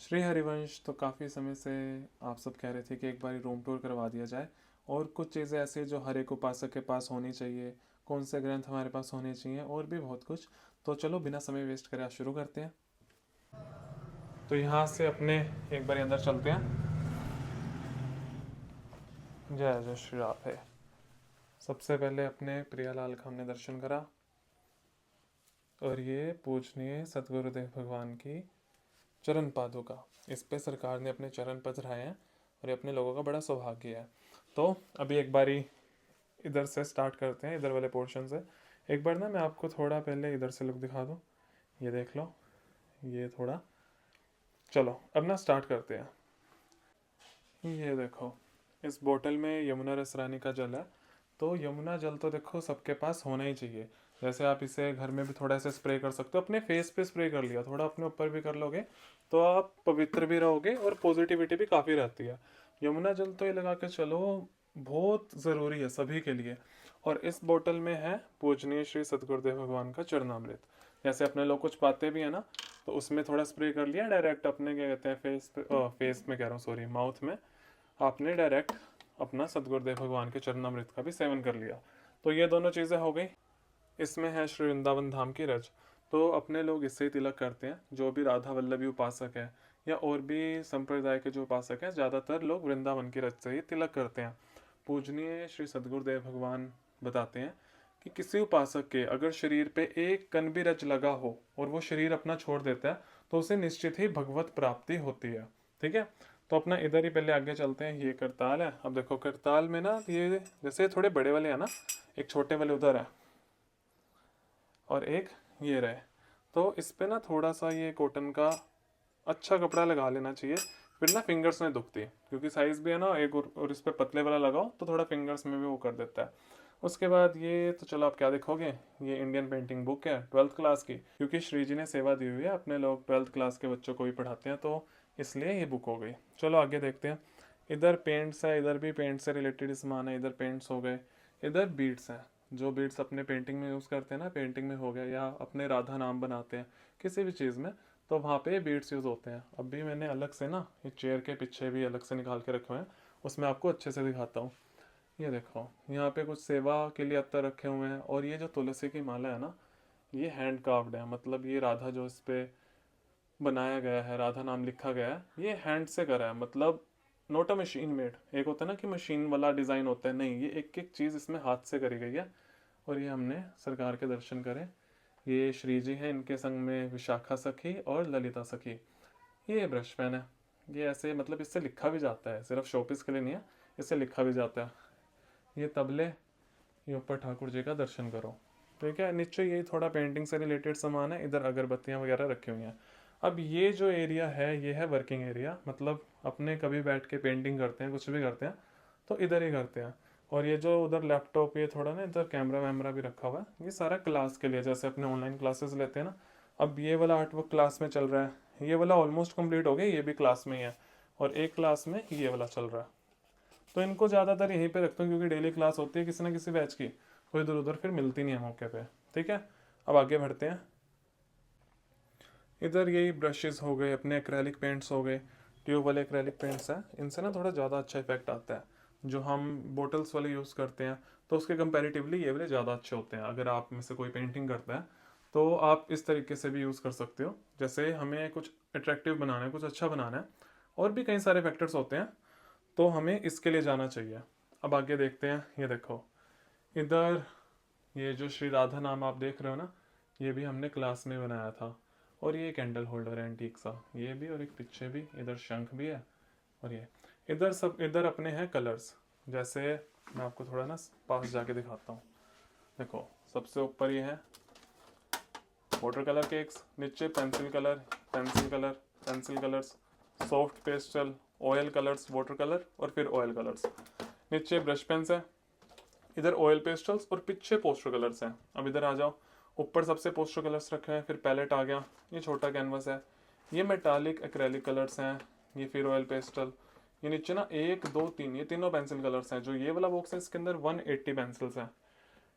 श्री हरिवंश, तो काफ़ी समय से आप सब कह रहे थे कि एक बार रूम टूर करवा दिया जाए और कुछ चीज़ें ऐसे जो हर एक उपासक के पास होनी चाहिए, कौन से ग्रंथ हमारे पास होने चाहिए और भी बहुत कुछ। तो चलो बिना समय वेस्ट करे आज शुरू करते हैं। तो यहाँ से अपने एक बार अंदर चलते हैं। जय जय श्री राधे। सबसे पहले अपने प्रियालाल का हमने दर्शन करा और ये पूजनीय सतगुरुदेव भगवान की चरण पादुका, इस पे सरकार ने अपने चरण पधराए हैं और ये अपने लोगों का बड़ा सौभाग्य है। तो अभी एक बारी इधर से स्टार्ट करते हैं, इधर वाले पोर्शन से। एक बार ना मैं आपको थोड़ा पहले इधर से लुक दिखा दूँ, ये देख लो, ये थोड़ा। चलो अब ना स्टार्ट करते हैं। ये देखो, इस बोतल में यमुना रसरानी का जल है। तो यमुना जल तो देखो सबके पास होना ही चाहिए। जैसे आप इसे घर में भी थोड़ा ऐसे स्प्रे कर सकते हो, अपने फेस पे स्प्रे कर लिया, थोड़ा अपने ऊपर भी कर लोगे तो आप पवित्र भी रहोगे और पॉजिटिविटी भी काफ़ी रहती है। यमुना जल तो ये लगा के चलो बहुत ज़रूरी है सभी के लिए। और इस बोतल में है पूजनीय श्री सतगुरुदेव भगवान का चरणामृत। जैसे अपने लोग कुछ पाते भी है ना, तो उसमें थोड़ा स्प्रे कर लिया डायरेक्ट अपने, क्या कहते हैं, फेस पे, फेस में कह रहा हूँ, सॉरी, माउथ में। आपने डायरेक्ट अपना सतगुरुदेव भगवान के चरणामृत का भी सेवन कर लिया। तो ये दोनों चीज़ें हो गई। इसमें है श्री वृंदावन धाम की रज। तो अपने लोग इससे ही तिलक करते हैं, जो भी राधा वल्लभी उपासक है या और भी संप्रदाय के जो उपासक हैं, ज़्यादातर लोग वृंदावन की रज से ही तिलक करते हैं। पूजनीय श्री सतगुरुदेव भगवान बताते हैं कि किसी उपासक के अगर शरीर पे एक कण भी रज लगा हो और वो शरीर अपना छोड़ देता है तो उसे निश्चित ही भगवत प्राप्ति होती है। ठीक है, तो अपना इधर ही पहले आगे चलते हैं। ये करताल है। अब देखो करताल में ना ये जैसे थोड़े बड़े वाले हैं ना, एक छोटे वाले उधर है और एक ये रहे। तो इस पे ना थोड़ा सा ये कॉटन का अच्छा कपड़ा लगा लेना चाहिए, फिर ना फिंगर्स में दुखती है, क्योंकि साइज भी है ना एक, और इस पे पतले वाला लगाओ तो थोड़ा फिंगर्स में भी वो कर देता है। उसके बाद ये तो चलो आप क्या देखोगे, ये इंडियन पेंटिंग बुक है 12th क्लास की, क्योंकि श्री जी ने सेवा दी हुई है, अपने लोग 12th क्लास के बच्चों को भी पढ़ाते हैं, तो इसलिए ये बुक हो गई। चलो आगे देखते हैं। इधर पेंट्स है, इधर भी पेंट से रिलेटेड सामान है, इधर पेंट्स हो गए, इधर बीड्स हैं, जो बीड्स अपने पेंटिंग में यूज़ करते हैं ना, पेंटिंग में हो गया, या अपने राधा नाम बनाते हैं किसी भी चीज़ में, तो वहाँ पे बीड्स यूज़ होते हैं। अब भी मैंने अलग से ना ये चेयर के पीछे भी अलग से निकाल के रखे हुए हैं, उसमें आपको अच्छे से दिखाता हूँ। ये देखो, यहाँ पे कुछ सेवा के लिए अत्तर रखे हुए हैं। और ये जो तुलसी की माला है ना, ये हैंड कार्व्ड है, मतलब ये राधा जो इस पे बनाया गया है, राधा नाम लिखा गया है, ये हैंड से करा है, मतलब नोट अ मशीन मेड। एक होता है ना कि मशीन वाला डिज़ाइन होता है, नहीं, ये एक एक चीज़ इसमें हाथ से करी गई है। और ये हमने सरकार के दर्शन करे। ये श्री जी हैं, इनके संग में विशाखा सखी और ललिता सखी। ये ब्रश पेन है। ये ऐसे मतलब इससे लिखा भी जाता है, सिर्फ शोपीस के लिए नहीं है, इससे लिखा भी जाता है। ये तबले, ये ऊपर ठाकुर जी का दर्शन करो। ठीक है, नीचे ये थोड़ा पेंटिंग से रिलेटेड सामान है, इधर अगरबत्तियाँ वगैरह रखी हुई हैं। अब ये जो एरिया है ये है वर्किंग एरिया, मतलब अपने कभी बैठ के पेंटिंग करते हैं, कुछ भी करते हैं तो इधर ही करते हैं। और ये जो उधर लैपटॉप, ये थोड़ा ना इधर कैमरा वैमरा भी रखा हुआ है, ये सारा क्लास के लिए, जैसे अपने ऑनलाइन क्लासेस लेते हैं ना। अब ये वाला आर्टवर्क क्लास में चल रहा है, ये वाला ऑलमोस्ट कंप्लीट हो गया, ये भी क्लास में ही है, और एक क्लास में ये वाला चल रहा है। तो इनको ज़्यादातर यहीं पे रखता हूँ, क्योंकि डेली क्लास होती है किसी ना किसी बैच की, तो इधर उधर फिर मिलती नहीं है मौके पे। ठीक है, अब आगे बढ़ते हैं। इधर यही ब्रशेस हो गए, अपने एक्रेलिक पेंट्स हो गए, ट्यूब वाले एक्रेलिक पेंट्स हैं, इनसे ना थोड़ा ज़्यादा अच्छा इफेक्ट आता है। जो हम बोटल्स वाले यूज़ करते हैं तो उसके कंपैरेटिवली ये वाले ज़्यादा अच्छे होते हैं। अगर आप में से कोई पेंटिंग करता है तो आप इस तरीके से भी यूज़ कर सकते हो। जैसे हमें कुछ अट्रैक्टिव बनाना है, कुछ अच्छा बनाना है, और भी कई सारे फैक्टर्स होते हैं, तो हमें इसके लिए जाना चाहिए। अब आगे देखते हैं। ये देखो, इधर ये जो श्री राधा नाम आप देख रहे हो ना, ये भी हमने क्लास में बनाया था। और ये कैंडल होल्डर है एंटीक सा, ये भी, और एक पीछे भी, इधर शंख भी है। और ये इधर सब, इधर अपने हैं कलर्स। जैसे मैं आपको थोड़ा ना पास जाके दिखाता हूँ। देखो सबसे ऊपर ये है वाटर कलर केक्स, नीचे pencil colour, pencil colour, pencil colours, soft pastel, oil colours, water colour, और फिर ऑयल कलर्स। नीचे ब्रश पेन्स है, इधर ऑयल पेस्टल्स, और पीछे पोस्टर कलर्स हैं। अब इधर आ जाओ, ऊपर सबसे पोस्टर कलर्स रखे हैं, फिर पैलेट आ गया, ये छोटा कैनवस है, ये मेटालिक एक्रेलिक कलर्स हैं, ये फिर ऑयल पेस्टल, ये नीचे ना एक दो तीन, ये तीनों पेंसिल कलर्स हैं। जो ये वाला बॉक्स है इसके अंदर 180 पेंसिल्स हैं।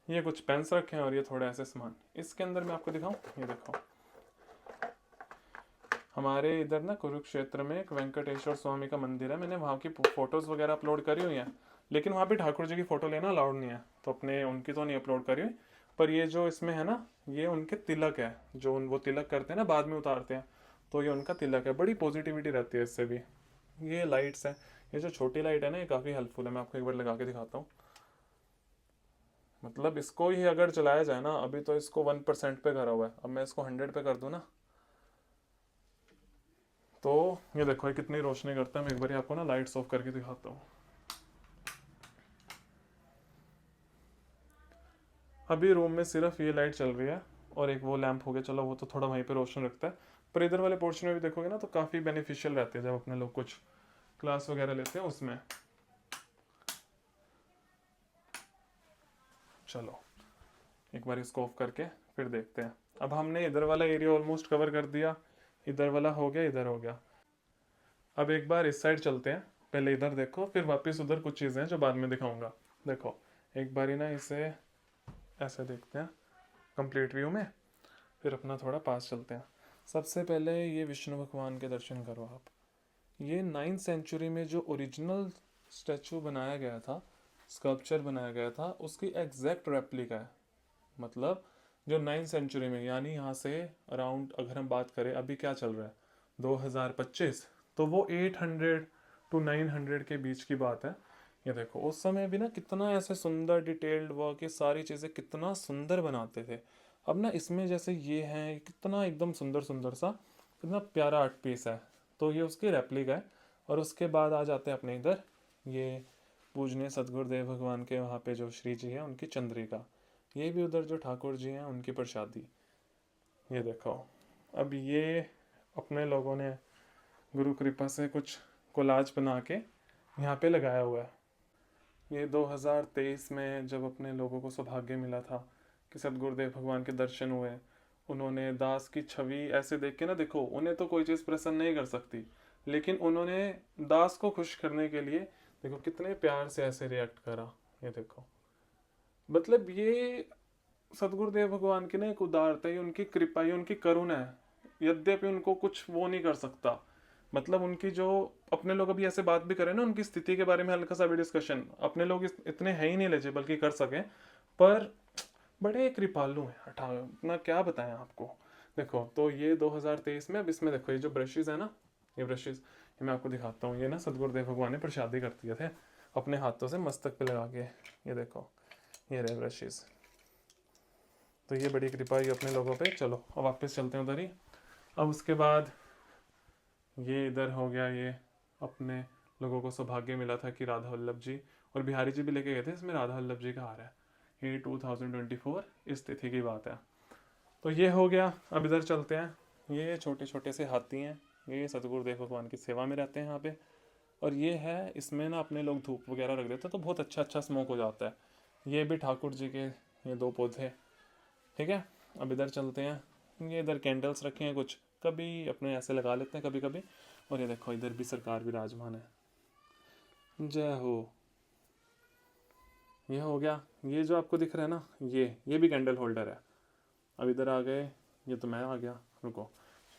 ये कुछ पेन्स रखे हैं और ये थोड़े ऐसे सामान। इसके अंदर मैं आपको दिखाऊं, ये देखो, हमारे इधर ना कुरुक्षेत्र में एक वेंकटेश्वर स्वामी का मंदिर है, मैंने वहाँ की फोटोज वगैरह अपलोड करी हुई हैं, लेकिन वहाँ पे ठाकुर जी की फोटो लेना अलाउड नहीं है, तो अपने उनकी तो नहीं अपलोड करी हुई। पर ये जो इसमें है ना, ये उनके तिलक है, जो वो तिलक करते हैं ना बाद में उतारते हैं, तो ये उनका तिलक है। बड़ी पॉजिटिविटी रहती है इससे भी। ये लाइट्स है, ये जो छोटी लाइट है ना, ये काफ़ी हेल्पफुल है। मैं आपको एक बार लगा के दिखाता हूँ। मतलब इसको ही अगर चलाया जाए ना, अभी तो इसको 1% पे करा हुआ है, अब मैं इसको 100 पे कर दूँ ना, तो ये देखो ये कितनी रोशनी करता है। मैं एक बार आपको ना लाइट्स ऑफ करके दिखाता हूँ। अभी रूम में सिर्फ ये लाइट चल रही है और एक वो लैंप हो गया, चलो वो तो थोड़ा वहीं पे रोशन रखता है, पर इधर वाले पोर्शन में भी देखोगे ना तो काफ़ी बेनिफिशियल रहते हैं जब अपने लोग कुछ क्लास वगैरह लेते हैं उसमें। चलो एक बार इसको ऑफ करके फिर देखते हैं। अब हमने इधर वाला एरिया ऑलमोस्ट कवर कर दिया, इधर वाला हो गया, इधर हो गया। अब एक बार इस साइड चलते हैं, पहले इधर देखो, फिर वापस उधर कुछ चीज़ें हैं जो बाद में दिखाऊंगा। देखो एक बारी ना इसे ऐसे देखते हैं कंप्लीट व्यू में, फिर अपना थोड़ा पास चलते हैं। सबसे पहले ये विष्णु भगवान के दर्शन करो आप। ये 9th सेंचुरी में जो ओरिजिनल स्टैचू बनाया गया था, स्कल्पचर बनाया गया था, उसकी एग्जैक्ट रेप्लिका है। मतलब जो 9th सेंचुरी में, यानी यहाँ से अराउंड अगर हम बात करें अभी क्या चल रहा है 2025, तो वो 800 to 900 के बीच की बात है। ये देखो उस समय भी ना कितना ऐसे सुंदर डिटेल्ड वर्क, ये सारी चीज़ें कितना सुंदर बनाते थे। अब ना इसमें जैसे ये है, कितना एकदम सुंदर सुंदर सा, कितना प्यारा आर्ट पीस है, तो ये उसकी रेप्लिका है। और उसके बाद आ जाते हैं अपने इधर, ये पूजनीय सदगुरुदेव भगवान के वहाँ पे जो श्री जी है उनकी चंद्रिका, ये भी उधर जो ठाकुर जी हैं उनकी प्रसादी। ये देखो अब ये अपने लोगों ने गुरु कृपा से कुछ कोलाज बना के यहाँ पे लगाया हुआ है। ये 2023 में जब अपने लोगों को सौभाग्य मिला था कि सदगुरुदेव भगवान के दर्शन हुए, उन्होंने दास की छवि ऐसे देख के ना, देखो उन्हें तो कोई चीज़ प्रसन्न नहीं कर सकती, लेकिन उन्होंने दास को खुश करने के लिए देखो कितने प्यार से ऐसे रिएक्ट करा। ये देखो मतलब ये सदगुरुदेव भगवान की ना एक उदारता, ही उनकी कृपा, ही उनकी करुणा है। यद्यपि उनको कुछ वो नहीं कर सकता, मतलब उनकी जो अपने लोग अभी ऐसे बात भी करें ना उनकी स्थिति के बारे में, हल्का सा भी डिस्कशन, अपने लोग इतने है ही नहीं एलिजिबल कि कर सकें, पर बड़े कृपालु हैं। हटा इतना क्या बताएं आपको। देखो तो ये 2023 में, अब इसमें देखो ये जो ब्रशेज है ना, ये ब्रशेज ये मैं आपको दिखाता हूँ। ये ना सदगुरुदेव भगवान ने प्रसादी कर दिए थे अपने हाथों से मस्तक पे लगा के। ये देखो ये रहे ब्रशेज, तो ये बड़ी कृपा ही अपने लोगों पे। चलो अब वापस चलते हैं उधर ही। अब उसके बाद ये इधर हो गया, ये अपने लोगों को सौभाग्य मिला था कि राधा वल्लभ जी और बिहारी जी भी लेके गए थे, इसमें राधा वल्लभ जी का हार है। ये 2024 इस तिथि की बात है। तो ये हो गया। अब इधर चलते हैं, ये छोटे छोटे से हाथी हैं, ये सतगुरुदेव भगवान की सेवा में रहते हैं यहाँ पे। और ये है, इसमें ना अपने लोग धूप वगैरह रख देते हैं तो बहुत अच्छा अच्छा स्मोक हो जाता है। ये भी ठाकुर जी के ये 2 पौधे, ठीक है। अब इधर चलते हैं, ये इधर कैंडल्स रखे हैं कुछ, कभी अपने ऐसे लगा लेते हैं कभी कभी। और ये देखो इधर भी सरकार विराजमान है, जय हो। ये हो गया। ये जो आपको दिख रहा है ना, ये भी कैंडल होल्डर है। अब इधर आ गए, ये तो मैं आ गया, रुको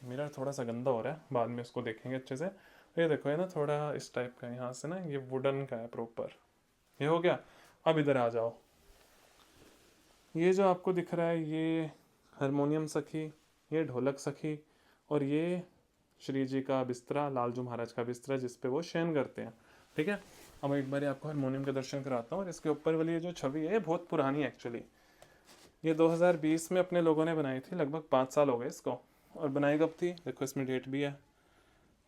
मेरा थोड़ा सा गंदा हो रहा है, बाद में इसको देखेंगे अच्छे से। ये देखो है ना थोड़ा इस टाइप का, यहाँ से ना ये वुडन का है प्रॉपर। ये हो गया। अब इधर आ जाओ, ये जो आपको दिख रहा है ये हारमोनियम सखी, ये ढोलक सखी, और ये श्री जी का बिस्तरा, लालजू महाराज का बिस्तरा जिस पे वो शयन करते हैं, ठीक है। अब एक बार आपको हारमोनियम के दर्शन कराता हूँ। और इसके ऊपर वाली ये जो छवि है बहुत पुरानी है एक्चुअली, ये 2020 में अपने लोगों ने बनाई थी, लगभग 5 साल हो गए इसको। और बनाई कब थी, देखो इसमें डेट भी है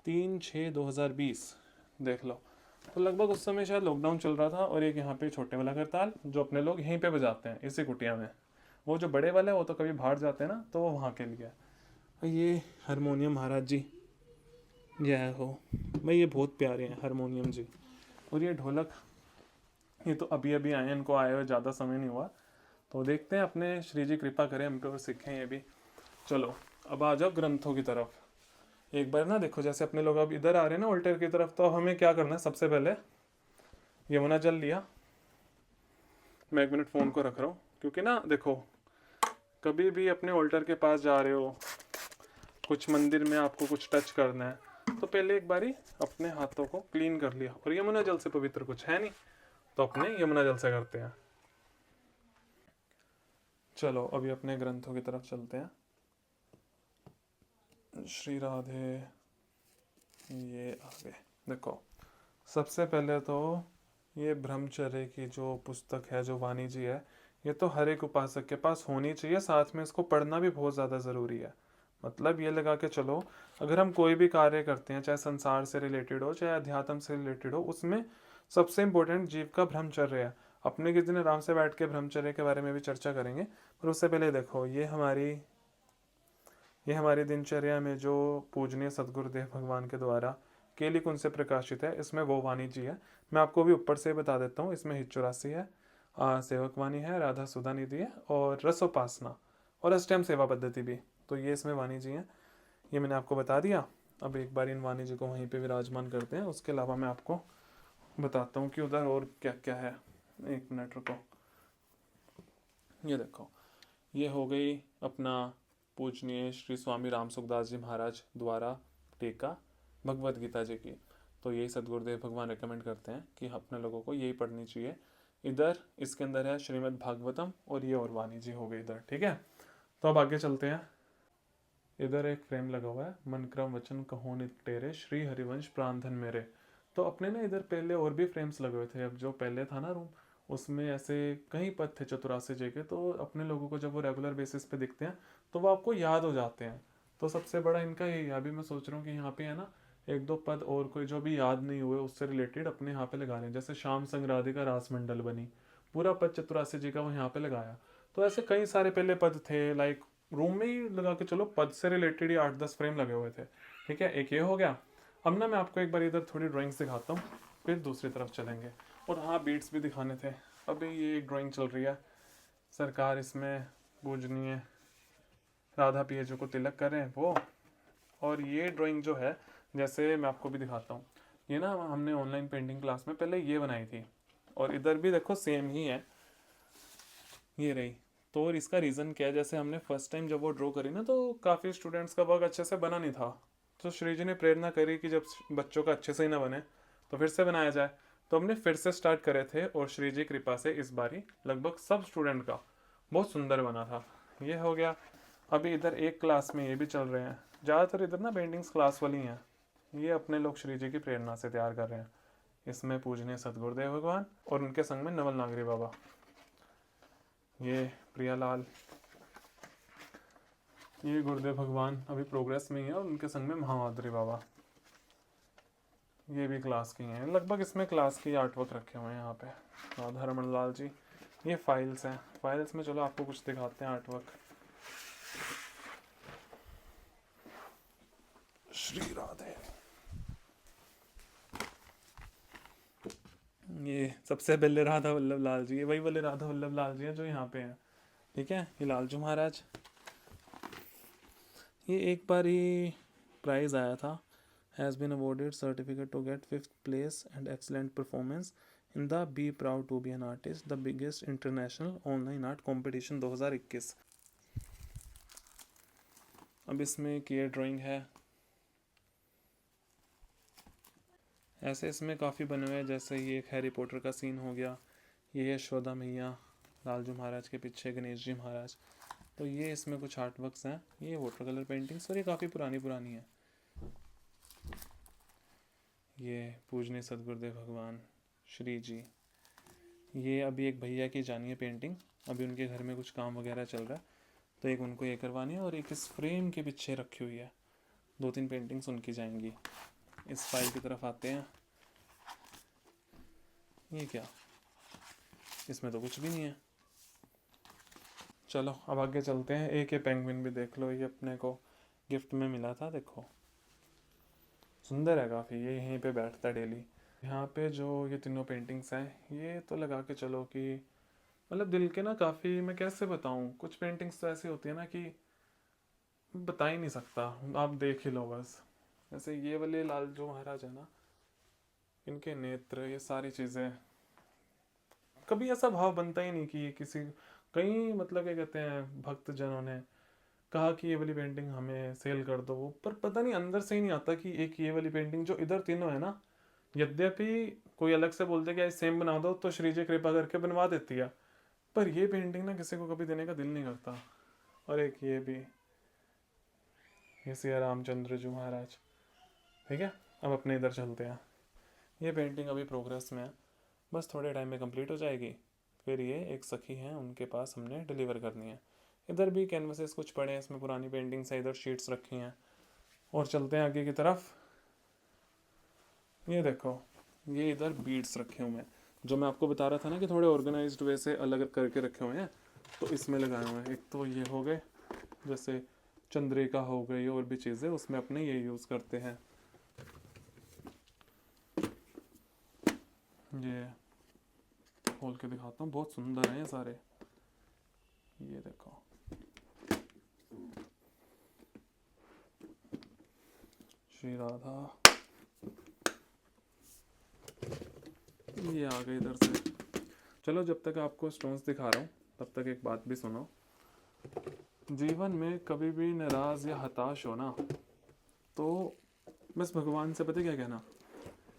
3/6/2020, देख लो। तो लगभग उस समय शायद लॉकडाउन चल रहा था। और एक यहाँ पे छोटे वाला करताल जो अपने लोग यहीं पे बजाते हैं इसी कुटिया में, वो जो बड़े वाले वो तो कभी बाहर जाते हैं ना, तो वो वहाँ के लिए। और ये हारमोनियम महाराज जी, जय हो भाई, ये बहुत प्यारे हैं हारमोनियम जी। और ये ढोलक, ये तो अभी अभी आए हैं, इनको आए हुए ज़्यादा समय नहीं हुआ, तो देखते हैं अपने श्री जी कृपा करें हम पे और सीखें ये भी। चलो अब आ जाओ ग्रंथों की तरफ। एक बार ना देखो, जैसे अपने लोग अब इधर आ रहे हैं ना ऑल्टर की तरफ, तो हमें क्या करना है, सबसे पहले यमुना जल लिया। मैं 1 मिनट फ़ोन को रख रहा हूँ, क्योंकि ना देखो कभी भी अपने ऑल्टर के पास जा रहे हो कुछ मंदिर में आपको कुछ टच करना है तो पहले एक बारी अपने हाथों को क्लीन कर लिया। और यमुना जल से पवित्र कुछ है नहीं, तो अपने यमुना जल से करते हैं। चलो अभी अपने ग्रंथों की तरफ चलते हैं। श्री राधे, ये आगे देखो, सबसे पहले तो ये ब्रह्मचर्य की जो पुस्तक है, जो वाणी जी है, ये तो हर एक उपासक के पास होनी चाहिए। साथ में इसको पढ़ना भी बहुत ज़्यादा ज़रूरी है। मतलब ये लगा के चलो, अगर हम कोई भी कार्य करते हैं, चाहे संसार से रिलेटेड हो चाहे अध्यात्म से रिलेटेड हो, उसमें सबसे इम्पोर्टेंट जीव का ब्रह्मचर्य है। अपने किसी दिन आराम से बैठ के ब्रह्मचर्य के बारे में भी चर्चा करेंगे, पर उससे पहले देखो, ये हमारी दिनचर्या में जो पूजनीय सदगुरुदेव भगवान के द्वारा केली कुंज से प्रकाशित है, इसमें वो वाणी जी है। मैं आपको भी ऊपर से बता देता हूँ, इसमें हित 84 है, सेवक वाणी है, राधा सुधा निधि है, और रसोपासना और अष्टम सेवा पद्धति भी। तो ये इसमें वाणी जी हैं, ये मैंने आपको बता दिया। अब एक बार इन वाणी जी को वहीं पे विराजमान करते हैं। उसके अलावा मैं आपको बताता हूँ कि उधर और क्या क्या है। एक मिनट रुको। ये देखो, ये हो गई अपना पूजनीय श्री स्वामी राम सुखदास जी महाराज द्वारा टीका भगवत गीता जी की। तो यही सदगुरुदेव भगवान रेकमेंड करते हैं कि अपने लोगों को यही पढ़नी चाहिए। इधर इसके अंदर है श्रीमद् भागवतम, और ये और वाणी जी हो गई इधर। ठीक है, तो अब आगे चलते हैं। इधर एक फ्रेम लगा हुआ है, मन क्रम वचन कहो नित टेरे, श्री हरिवंश प्राणधन मेरे। तो अपने ना इधर पहले और भी फ्रेम्स लगे हुए थे। अब जो पहले था ना रूम, उसमें ऐसे कई पद थे 84 जी के। तो अपने लोगों को जब वो रेगुलर बेसिस पे दिखते हैं तो वो आपको याद हो जाते हैं। तो सबसे बड़ा इनका यही है। अभी मैं सोच रहा हूँ कि यहाँ पे है ना, एक दो पद और कोई जो भी याद नहीं हुए उससे रिलेटेड अपने यहाँ पे लगा लें। जैसे श्याम संग राधिका रास मंडल बनी, पूरा पद 84 जी का वो यहाँ पे लगाया। तो ऐसे कई सारे पहले पद थे, लाइक रूम में ही लगा के चलो पद से रिलेटेड ही 8-10 फ्रेम लगे हुए थे। ठीक है, एक ये हो गया। अब ना मैं आपको एक बार इधर थोड़ी ड्राइंग्स दिखाता हूँ, फिर दूसरी तरफ चलेंगे। और हाँ, बीट्स भी दिखाने थे। अभी ये एक ड्राइंग चल रही है, सरकार इसमें पूजनीय राधा पियजू को तिलक कर रहे हैं वो। और ये ड्राइंग जो है, जैसे मैं आपको भी दिखाता हूँ, ये ना हमने ऑनलाइन पेंटिंग क्लास में पहले ये बनाई थी। और इधर भी देखो सेम ही है, ये रही। तो और इसका रीज़न क्या है, जैसे हमने फर्स्ट टाइम जब वो ड्रॉ करी ना, तो काफ़ी स्टूडेंट्स का वर्क अच्छे से बना नहीं था। तो श्री जी ने प्रेरणा करी कि जब बच्चों का अच्छे से ही ना बने तो फिर से बनाया जाए। तो हमने फिर से स्टार्ट करे थे, और श्री जी कृपा से इस बारी लगभग सब स्टूडेंट का बहुत सुंदर बना था। ये हो गया। अभी इधर एक क्लास में ये भी चल रहे हैं। ज़्यादातर इधर ना पेंटिंग्स क्लास वाली हैं। ये अपने लोग श्री जी की प्रेरणा से तैयार कर रहे हैं। इसमें पूजनीय सदगुरुदेव भगवान और उनके संग में नवल नागरी बाबा, ये प्रियालाल, ये गुरुदेव भगवान अभी प्रोग्रेस में ही है, और उनके संग में महामाद्री बाबा, ये भी क्लास की हैं। लगभग इसमें क्लास की आर्ट वर्क रखे हुए हैं यहाँ पे। राधा रमन लाल जी, ये फाइल्स हैं। फाइल्स में चलो आपको कुछ दिखाते हैं आर्ट वर्क। श्री राधे, ये सबसे पहले राधा वल्लभ लाल जी, ये वही वाले राधा वल्लभ लाल जी हैं जो यहाँ पे हैं। ठीक है, ये लालजू महाराज, ये एक बार ही प्राइज़ आया था, has been awarded certificate to get 5th place and excellent performance in the be proud to be an artist the biggest international online art competition 2021। अब इसमें एक ये ड्राइंग है, ऐसे इसमें काफ़ी बने हुए हैं। जैसे ये एक हैरी पॉटर का सीन हो गया, ये यशोदा मैया, लालजू महाराज के पीछे गणेश जी महाराज। तो ये इसमें कुछ आर्ट वर्क्स हैं, ये वाटर कलर पेंटिंग्स, और ये काफ़ी पुरानी पुरानी है। ये पूजनीय सदगुरुदेव भगवान श्री जी, ये अभी एक भैया की जानी है पेंटिंग, अभी उनके घर में कुछ काम वगैरह चल रहा है, तो एक उनको ये करवानी है, और एक इस फ्रेम के पीछे रखी हुई है। 2-3 पेंटिंग्स उनकी जाएंगी। इस फाइल की तरफ आते हैं। ये क्या, इसमें तो कुछ भी नहीं है। चलो अब आगे चलते हैं। एक ये पेंगुइन भी देख लो, ये अपने को गिफ्ट में मिला था। देखो सुंदर है काफ़ी, ये यहीं पे बैठता है डेली। यहाँ पे जो ये तीनों पेंटिंग्स हैं, ये तो लगा के चलो कि मतलब दिल के ना काफ़ी, मैं कैसे बताऊँ, कुछ पेंटिंग्स तो ऐसी होती है ना कि बता ही नहीं सकता, आप देख ही लो बस। जैसे ये वाले लालजू महाराज है ना, इनके नेत्र, ये सारी चीज़ें, कभी ऐसा भाव बनता ही नहीं कि ये किसी, कई मतलब क्या कहते हैं भक्त जनों ने कहा कि ये वाली पेंटिंग हमें सेल कर दो, पर पता नहीं अंदर से ही नहीं आता कि एक ये वाली पेंटिंग जो इधर तीनों है ना, यद्यपि कोई अलग से बोलते कि सेम बना दो तो श्री जी कृपा करके बनवा देती है, पर ये पेंटिंग ना किसी को कभी देने का दिल नहीं करता। और एक ये भी, ये सिया रामचंद्र जी महाराज। ठीक है, अब अपने इधर चलते हैं। ये पेंटिंग अभी प्रोग्रेस में है, बस थोड़े टाइम में कंप्लीट हो जाएगी। फिर ये एक सखी हैं, उनके पास हमने डिलीवर करनी है। इधर भी कैनवसेस कुछ पड़े हैं, इसमें पुरानी पेंटिंग्स है, इधर शीट्स रखी हैं। और चलते हैं आगे की तरफ। ये देखो, ये इधर बीड्स रखे हुए हैं, जो मैं आपको बता रहा था ना कि थोड़े ऑर्गेनाइज्ड वे से अलग करके रखे हुए हैं, तो इसमें लगाए हुए हैं। एक तो ये हो गए, जैसे चंद्रिका हो गई और भी चीज़ें, उसमें अपने ये यूज़ करते हैं। ये खोल के दिखाता हूँ, बहुत सुंदर हैं ये सारे। ये देखो, श्री राधा, ये आ गए इधर से। चलो, जब तक आपको स्टोन्स दिखा रहा हूँ तब तक एक बात भी सुनो। जीवन में कभी भी नाराज या हताश हो ना, तो बस भगवान से पता क्या कहना,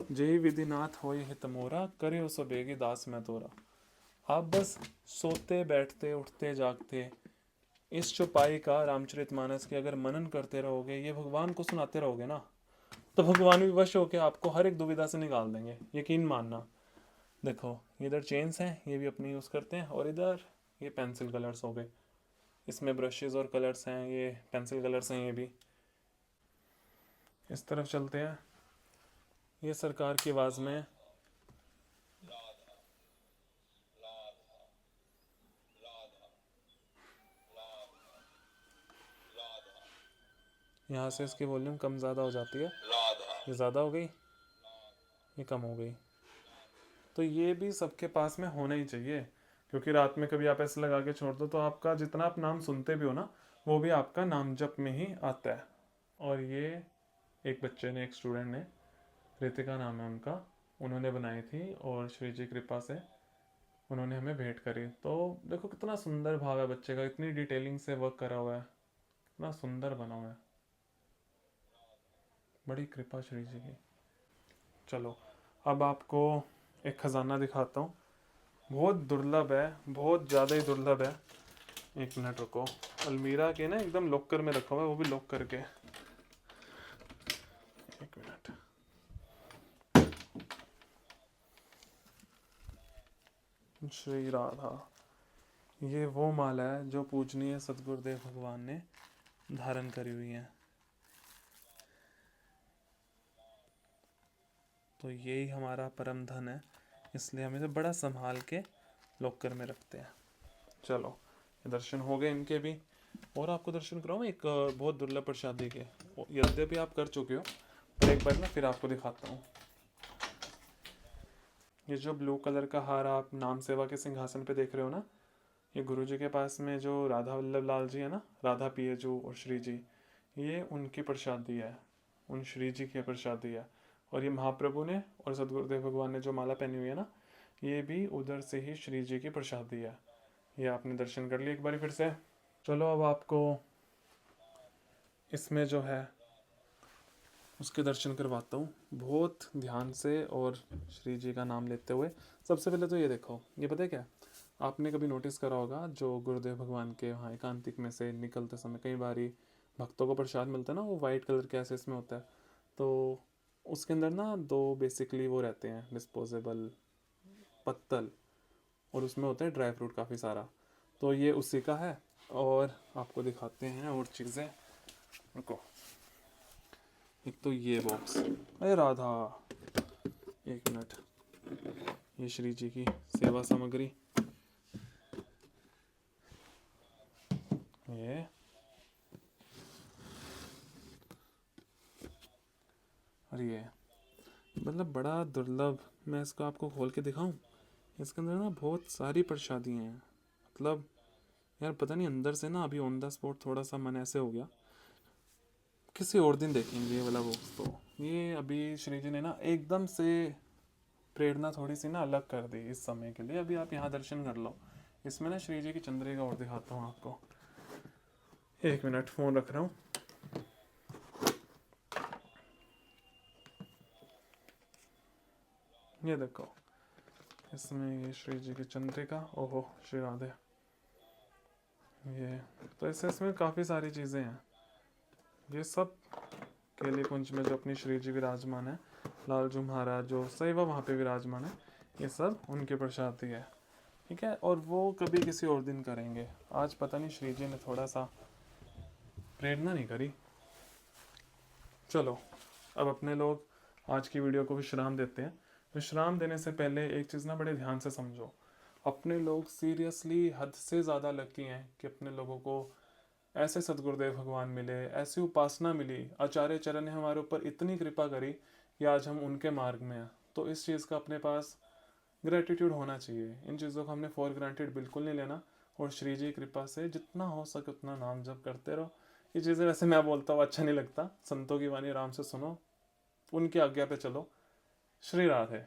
जय विधिनाथ होय हित मोरा, करे हो सो बेगी दास मैं तोरा। आप बस सोते बैठते उठते जागते इस चौपाई का, रामचरितमानस के अगर मनन करते रहोगे, ये भगवान को सुनाते रहोगे ना, तो भगवान भी वश होके आपको हर एक दुविधा से निकाल देंगे, यकीन मानना। देखो, इधर चेन्स हैं, ये भी अपनी यूज़ करते हैं, और इधर ये पेंसिल कलर्स हो गए, इसमें ब्रशेस और कलर्स हैं, ये पेंसिल कलर्स हैं। ये भी इस तरफ चलते हैं। ये सरकार की आवाज़ में, यहाँ से इसकी वॉल्यूम कम ज़्यादा हो जाती है, ये ज़्यादा हो गई, ये कम हो गई। तो ये भी सबके पास में होना ही चाहिए, क्योंकि रात में कभी आप ऐसे लगा के छोड़ दो तो आपका जितना आप नाम सुनते भी हो ना, वो भी आपका नाम जप में ही आता है। और ये एक बच्चे ने, एक स्टूडेंट ने, रितिका नाम है उनका, उन्होंने बनाई थी, और श्री जी कृपा से उन्होंने हमें भेंट करी। तो देखो कितना सुंदर भाव है बच्चे का, इतनी डिटेलिंग से वर्क करा हुआ है, इतना सुंदर बना हुआ है, बड़ी कृपा श्री जी की। चलो, अब आपको एक खजाना दिखाता हूँ, बहुत दुर्लभ है, बहुत ज़्यादा ही दुर्लभ है। एक मिनट रुको, अलमीरा के ना एकदम लॉकर में रखा हुआ है, वो भी लॉक करके। एक मिनट, श्री राधा, ये वो माला है जो पूजनीय सदगुरुदेव भगवान ने धारण करी हुई है। तो यही हमारा परम धन है, इसलिए हम इसे बड़ा संभाल के लॉकर में रखते हैं। चलो, दर्शन हो गए इनके भी, और आपको दर्शन कराऊँ एक बहुत दुर्लभ प्रसादी के, यद्यपि आप कर चुके हो, पर एक बार ना फिर आपको दिखाता हूँ। ये जो ब्लू कलर का हार आप नाम सेवा के सिंहासन पे देख रहे हो ना, ये गुरु जी के पास में जो राधा वल्लभ लाल जी है ना, राधा पियजू और श्री जी, ये उनकी प्रसादी है, उन श्री जी की प्रसादी है। और ये महाप्रभु ने और सदगुरुदेव भगवान ने जो माला पहनी हुई है ना, ये भी उधर से ही श्री जी की प्रसादी है। ये आपने दर्शन कर लिया एक बार फिर से। चलो, अब आपको इसमें जो है उसके दर्शन करवाता हूँ, बहुत ध्यान से और श्री जी का नाम लेते हुए। सबसे पहले तो ये देखो, ये पता है क्या, आपने कभी नोटिस करा होगा, जो गुरुदेव भगवान के वहाँ एकांतिक में से निकलते समय कई बारी भक्तों को प्रसाद मिलता है ना, वो वाइट कलर के ऐसे इसमें होता है, तो उसके अंदर ना दो बेसिकली वो रहते हैं डिस्पोजेबल पत्तल, और उसमें होता है ड्राई फ्रूट काफ़ी सारा, तो ये उसी का है। और आपको दिखाते हैं और चीज़ें, रुको। एक तो ये बॉक्स, अरे राधा, एक मिनट, ये श्री जी की सेवा सामग्री, ये और ये, मतलब बड़ा दुर्लभ। मैं इसको आपको खोल के दिखाऊं, इसके अंदर ना बहुत सारी प्रसादियाँ हैं, मतलब यार पता नहीं, अंदर से ना अभी ऑन द स्पॉट थोड़ा सा मन ऐसे हो गया, किसी और दिन देखेंगे ये वाला बॉक्स। तो ये अभी श्री जी ने ना एकदम से प्रेरणा थोड़ी सी ना अलग कर दी इस समय के लिए। अभी आप यहाँ दर्शन कर लो, इसमें ना श्री जी की चंद्रिका और दिखाता हूँ आपको। एक मिनट, फोन रख रहा हूँ। ये देखो, इसमें ये श्री जी की चंद्रिका, ओहो श्री राधे। ये तो इसमें काफ़ी सारी चीज़ें हैं। ये सब केली कुंज में जो अपनी श्री जी विराजमान है, लालजू महाराज जो सैवा वहाँ पे विराजमान है, ये सब उनकी प्रसादी है। ठीक है, और वो कभी किसी और दिन करेंगे। आज पता नहीं श्री जी ने थोड़ा सा प्रेरणा नहीं करी। चलो अब अपने लोग आज की वीडियो को विश्राम देते हैं। विश्राम देने से पहले एक चीज़ ना बड़े ध्यान से समझो, अपने लोग सीरियसली हद से ज़्यादा लकी हैं कि अपने लोगों को ऐसे सदगुरुदेव भगवान मिले, ऐसी उपासना मिली, आचार्य चरण ने हमारे ऊपर इतनी कृपा करी कि आज हम उनके मार्ग में हैं। तो इस चीज़ का अपने पास ग्रेटिट्यूड होना चाहिए। इन चीज़ों को हमने फॉर ग्रांटेड बिल्कुल नहीं लेना, और श्री जी की कृपा से जितना हो सके उतना नाम जप करते रहो। ये चीज़ें वैसे मैं बोलता हूँ अच्छा नहीं लगता, संतों की वाणी आराम से सुनो, उनकी आज्ञा पे चलो। श्री राधे।